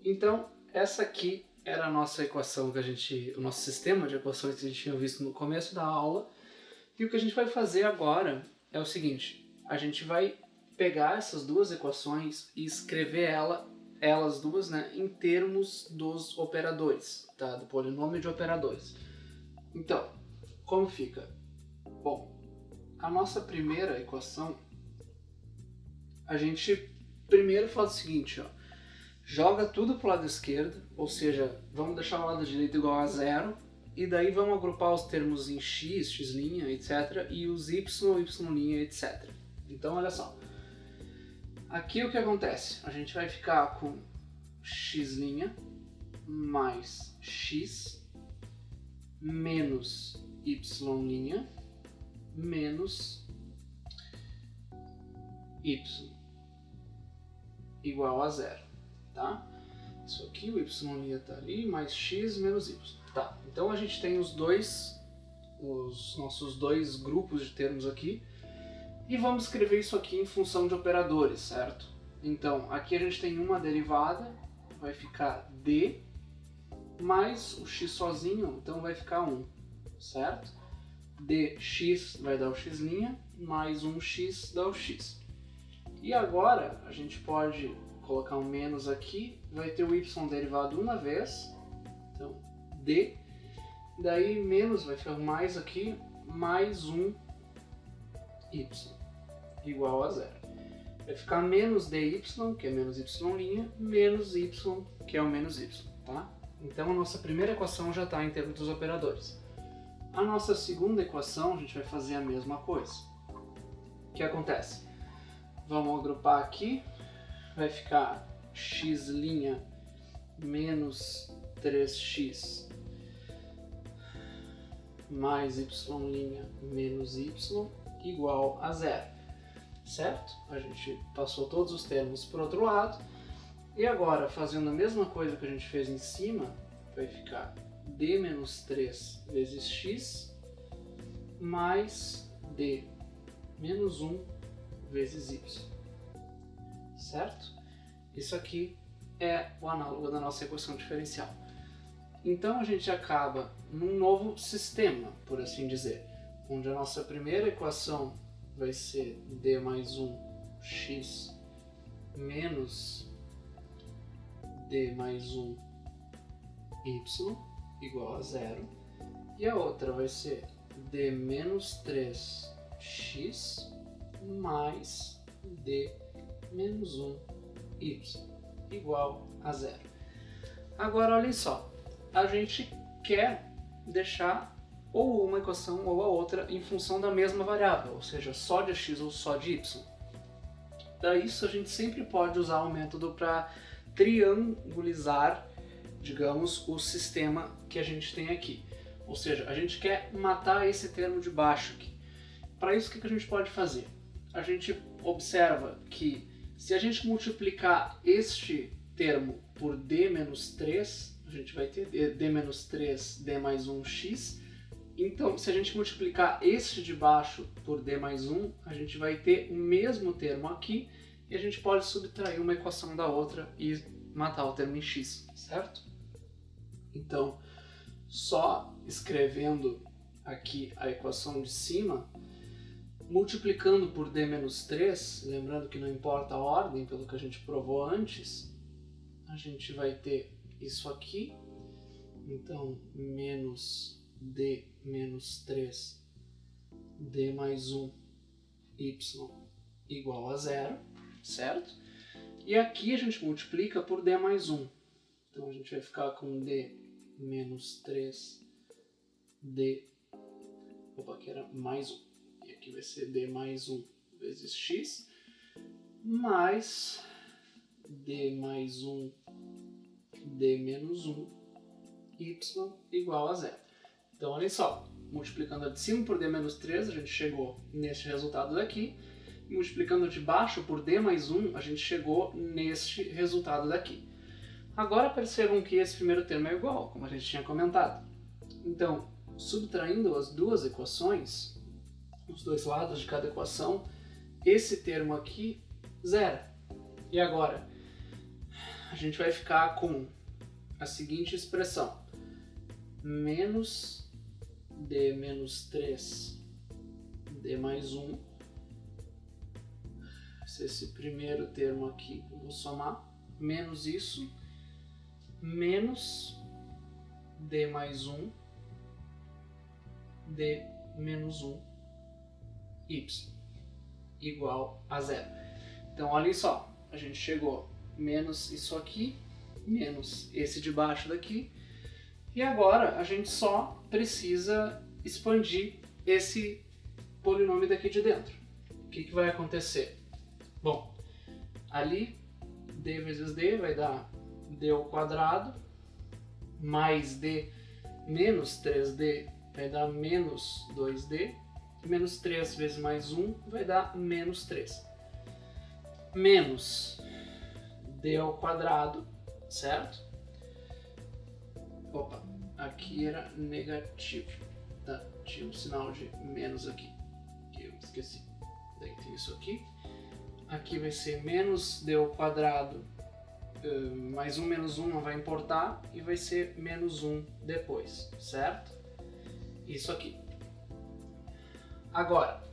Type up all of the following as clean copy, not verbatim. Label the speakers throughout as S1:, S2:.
S1: Então, essa aqui era a nossa equação o nosso sistema de equações que a gente tinha visto no começo da aula. E o que a gente vai fazer agora é o seguinte: a gente vai pegar essas duas equações e escrever elas duas, né, em termos dos operadores, tá? Do polinômio de operadores. Então, como fica? Bom, a nossa primeira equação, a gente primeiro faz o seguinte, ó, joga tudo para o lado esquerdo, ou seja, vamos deixar o lado direito igual a zero, e daí vamos agrupar os termos em x, x', etc, e os y, y', etc. Então, olha só. Aqui o que acontece? A gente vai ficar com x' mais x menos y' menos y igual a zero, tá? Isso aqui, o y' está ali, mais x menos y. Tá, então a gente tem os nossos dois grupos de termos aqui, e vamos escrever isso aqui em função de operadores, certo? Então, aqui a gente tem uma derivada, vai ficar d, mais o x sozinho, então vai ficar 1, certo? dx vai dar o x', mais 1x dá o x. E agora a gente pode colocar um menos aqui, vai ter o y derivado uma vez, então d, daí menos vai ficar mais aqui, mais 1 y, igual a zero. Vai ficar menos dy, que é menos y', menos y, que é o menos y, tá? Então a nossa primeira equação já está em termos dos operadores. A nossa segunda equação, a gente vai fazer a mesma coisa. O que acontece? Vamos agrupar aqui, vai ficar x' menos 3x mais y' menos y igual a zero, certo? A gente passou todos os termos para o outro lado, e agora, fazendo a mesma coisa que a gente fez em cima, vai ficar d menos 3 vezes x mais d menos 1 vezes y, certo? Isso aqui é o análogo da nossa equação diferencial. Então a gente acaba num novo sistema, por assim dizer, onde a nossa primeira equação vai ser d mais 1x menos d mais 1y igual a zero, e a outra vai ser d menos 3x mais d menos 1y igual a zero. Agora olhem só, a gente quer deixar ou uma equação ou a outra em função da mesma variável, ou seja, só de x ou só de y. Para isso a gente sempre pode usar o método para triangulizar, digamos, o sistema que a gente tem aqui. Ou seja, a gente quer matar esse termo de baixo aqui. Para isso, o que a gente pode fazer? A gente observa que se a gente multiplicar este termo por d menos 3, a gente vai ter d menos 3, d mais 1x. Então, se a gente multiplicar este de baixo por d mais 1, a gente vai ter o mesmo termo aqui, e a gente pode subtrair uma equação da outra e matar o termo em x, certo? Então, só escrevendo aqui a equação de cima, multiplicando por d menos 3, lembrando que não importa a ordem, pelo que a gente provou antes, a gente vai ter isso aqui, então menos d menos 3, d mais 1, y igual a zero, certo? E aqui a gente multiplica por d mais 1, então a gente vai ficar com d menos 3, d, aqui era mais 1, e aqui vai ser d mais 1 vezes x, mais d mais 1, d menos 1, y igual a zero. Então, olhem só, multiplicando a de cima por d menos 3, a gente chegou neste resultado daqui, e multiplicando de baixo por d mais 1, a gente chegou neste resultado daqui. Agora percebam que esse primeiro termo é igual, como a gente tinha comentado. Então, subtraindo as duas equações, os dois lados de cada equação, esse termo aqui zera. E agora? a gente vai ficar com a seguinte expressão: menos d menos 3d mais 1. Esse primeiro termo aqui eu vou somar, menos isso, menos d mais 1, d menos 1, y, igual a 0. Então, olhem só, a gente chegou menos isso aqui, menos esse de baixo daqui, e agora a gente só precisa expandir esse polinômio daqui de dentro. O que vai acontecer? Bom, ali d vezes d vai dar d ao quadrado, mais d menos 3d vai dar menos 2d, menos 3 vezes mais 1 vai dar menos 3. Menos d ao quadrado, certo? Opa, aqui era negativo, tá? Tinha um sinal de menos aqui, que eu esqueci. Daí tem isso aqui. Aqui vai ser menos d ao quadrado, mais 1 menos 1 não vai importar, e vai ser menos 1 depois, certo? Isso aqui. Agora,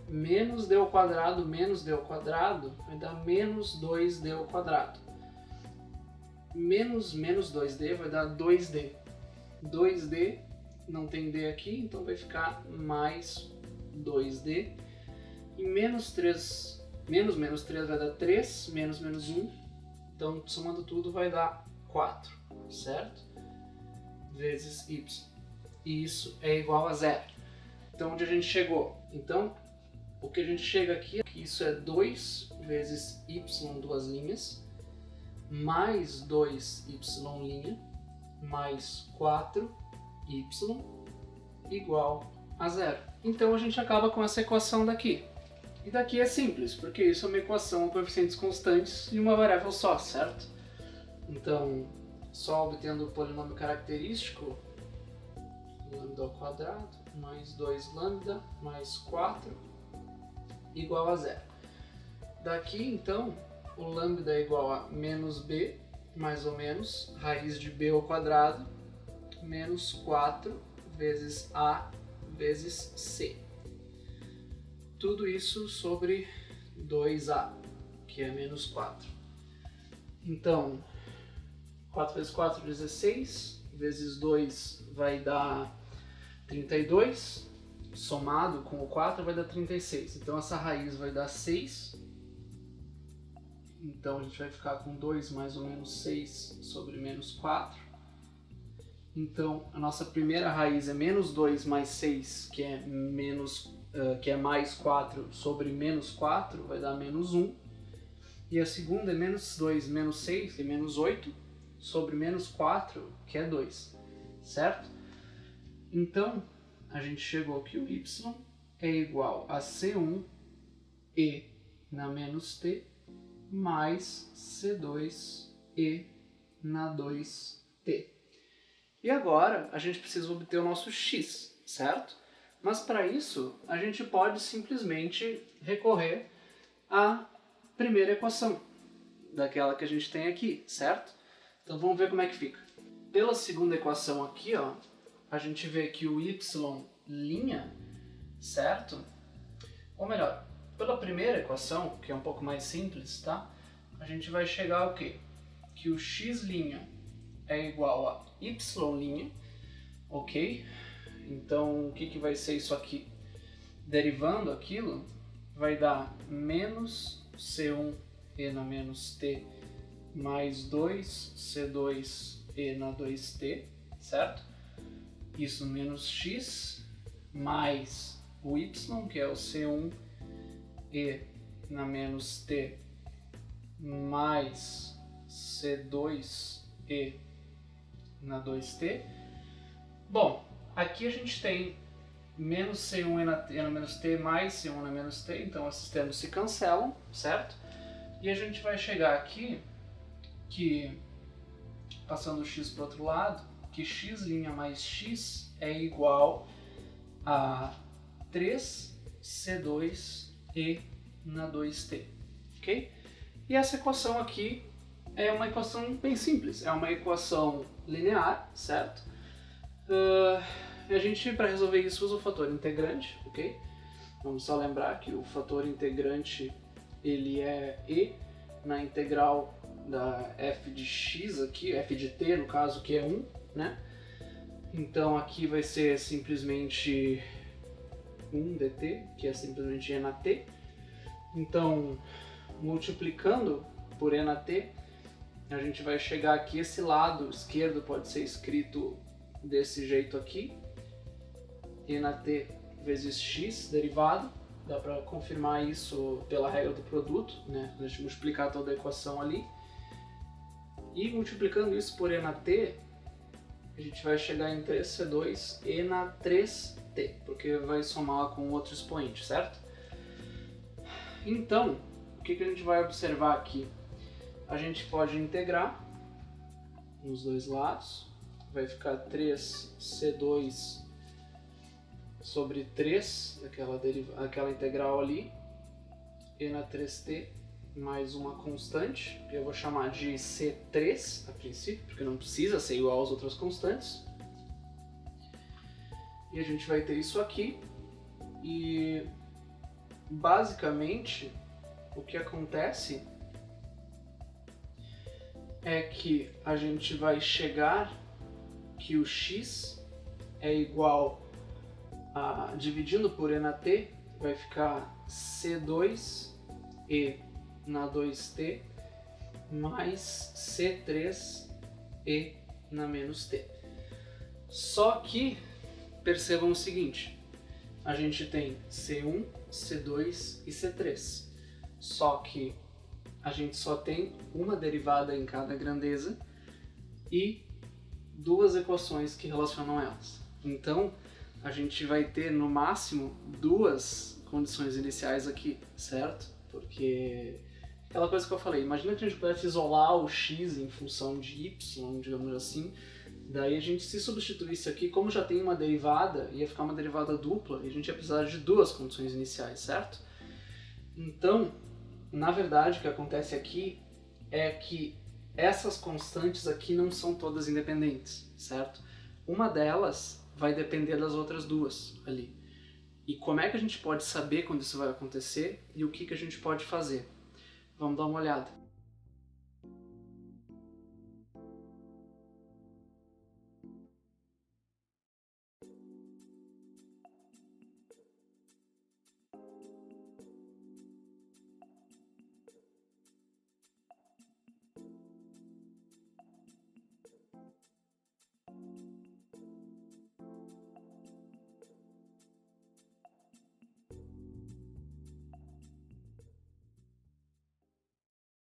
S1: menos d ao quadrado menos d ao quadrado vai dar menos 2d ao quadrado. Menos 2d vai dar 2d. 2d não tem d aqui, então vai ficar mais 2d. E menos 3 vai dar 3, menos 1. Então, somando tudo, vai dar 4, certo? Vezes y. E isso é igual a 0. Então, onde a gente chegou? Então, o que a gente chega aqui, isso é 2 vezes y, duas linhas, mais 2y', mais 4y, igual a 0. Então, a gente acaba com essa equação daqui. E daqui é simples, porque isso é uma equação com coeficientes constantes de uma variável só, certo? Então, só obtendo o polinômio característico, lambda ao quadrado, mais 2 lambda, mais 4, igual a 0. Daqui, então, o lambda é igual a menos b, mais ou menos, raiz de b ao quadrado, menos 4 vezes a vezes c. Tudo isso sobre 2a, que é menos 4. Então, 4 vezes 4, 16, vezes 2 vai dar 32, somado com o 4 vai dar 36. Então, essa raiz vai dar 6. Então, a gente vai ficar com 2 mais ou menos 6 sobre menos 4. Então, a nossa primeira raiz é menos 2 mais 6, que é mais 4 sobre menos 4, vai dar menos 1. E a segunda é menos 2 menos 6, que é menos 8, sobre menos 4, que é 2. Certo? Então, a gente chegou que o y é igual a C1 e na menos t mais C2 e na 2t. E agora a gente precisa obter o nosso x, certo? Mas para isso a gente pode simplesmente recorrer à primeira equação, daquela que a gente tem aqui, certo? Então vamos ver como é que fica. Pela segunda equação aqui, ó, a gente vê que o y', certo? Ou melhor, pela primeira equação, que é um pouco mais simples, tá? A gente vai chegar ao quê? Que o x' é igual a y', ok? Então, o que vai ser isso aqui? Derivando aquilo, vai dar menos C1 e na menos t mais 2C2 e na 2t, certo? Isso menos x mais o y, que é o C1 e na menos t mais C2 e na 2t. Bom, aqui a gente tem menos C1 e na menos t mais C1 na menos t, então esses termos se cancelam, certo? E a gente vai chegar aqui que, passando o x para o outro lado, que x' mais x é igual a 3C2 e na 2t, ok? E essa equação aqui é uma equação bem simples, é uma equação linear, certo? A gente, para resolver isso, usa o fator integrante, ok? Vamos só lembrar que o fator integrante ele é e na integral da f de x aqui, f de t no caso, que é 1, né? Então aqui vai ser simplesmente 1 dt, que é simplesmente e na t. Então, multiplicando por e na t, a gente vai chegar aqui, esse lado esquerdo pode ser escrito desse jeito aqui, e na t vezes x derivado, dá para confirmar isso pela regra do produto, né? A gente multiplicar toda a equação ali, e multiplicando isso por e na t, a gente vai chegar em 3c2 e na 3t, porque vai somar com outro expoente, certo? Então, o que a gente vai observar aqui? A gente pode integrar nos dois lados, vai ficar 3c2 sobre 3, aquela integral ali, e na 3t mais uma constante, que eu vou chamar de c3 a princípio, porque não precisa ser igual às outras constantes. E a gente vai ter isso aqui, e basicamente o que acontece é que a gente vai chegar que o x é igual a, dividindo por e na t, vai ficar c2e na 2t mais c3e na menos t. Só que percebam o seguinte, a gente tem c1, c2 e c3, só que a gente só tem uma derivada em cada grandeza e duas equações que relacionam elas. Então, a gente vai ter no máximo duas condições iniciais aqui, certo? Porque aquela coisa que eu falei, imagina que a gente pudesse isolar o x em função de y, digamos assim, daí a gente se substituísse aqui, como já tem uma derivada, ia ficar uma derivada dupla e a gente ia precisar de duas condições iniciais, certo? Então, na verdade, o que acontece aqui é que essas constantes aqui não são todas independentes, certo? Uma delas vai depender das outras duas ali. E como é que a gente pode saber quando isso vai acontecer e o que a gente pode fazer? Vamos dar uma olhada.